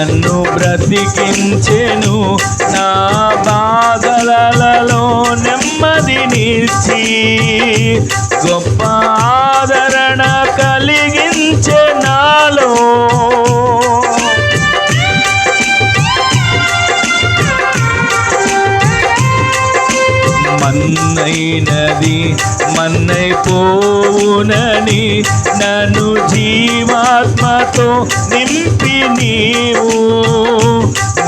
నన్ను బ్రతికించెను, నా బాధలలో నెమ్మదినిచ్చి గొప్ప ఆదరణ కలిగించే నాలో. మన్నైనది మన్నైపోవునని నన్ను జీవాత్మతో నింపి నీవు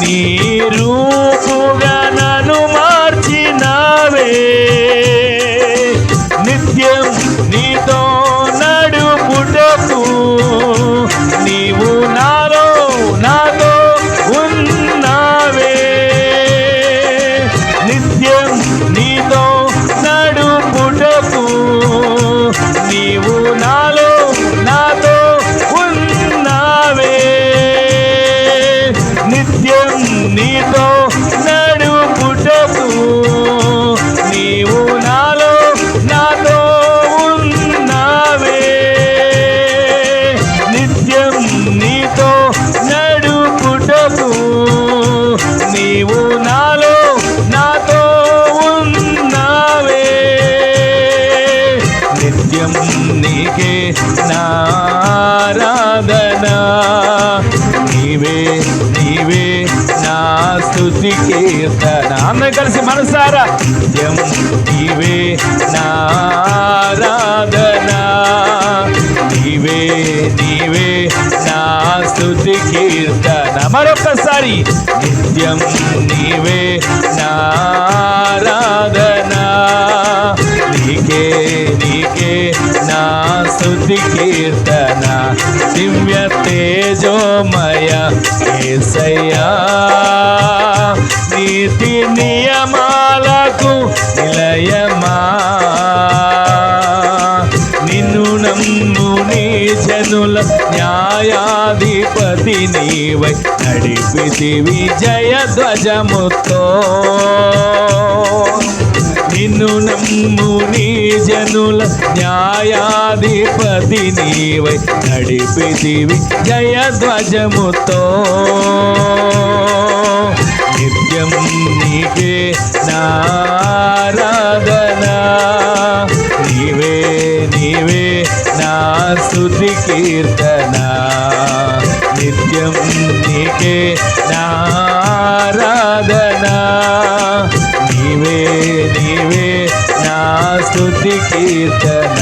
నీ రూపుగా నన్ను మార్చినావే. నిత్యం నీతో నడుపుటకు నీవు నాతో ఉన్నావే. నిత్యం నీతో నడుపుటకు నీవు నాతో ఉన్నావే. నిత్యం నీతో నడుపుటకు నీవు నాతో ఉన్నావే. నిత్యం నీతో నడుపుటకు నీవు నాతో ఉన్నావే. నిత్యం నీకే నారాధన, నీవే నా స్తుతి కీర్తన. అందరం కలిసి మనసారా నిత్యం నీవే నారాధన, నీవే నా స్తుతి కీర్తన. మరొకసారి నిత్యం నీవే నారాధన, నీకే నా స్తుతి కీర్తన. దివ్య తేజోమయ యేసయ్యా, నీతి నియమాలకు నిలయమా, నిన్ను నమ్ము నీ జనుల న్యాయాధిపతి నీవై నడిపితివి జయధ్వజముతో. నిన్ను నమ్ము నీ జనుల న్యాయాధిపతి నీవై నడిపితివి జయధ్వజముతో. నిత్యం నీకే నారాధన, నీవే నా స్తుతి కీర్తన. నిత్యం నీకే నారాధన, నీవే నా స్తుతి కీర్తన.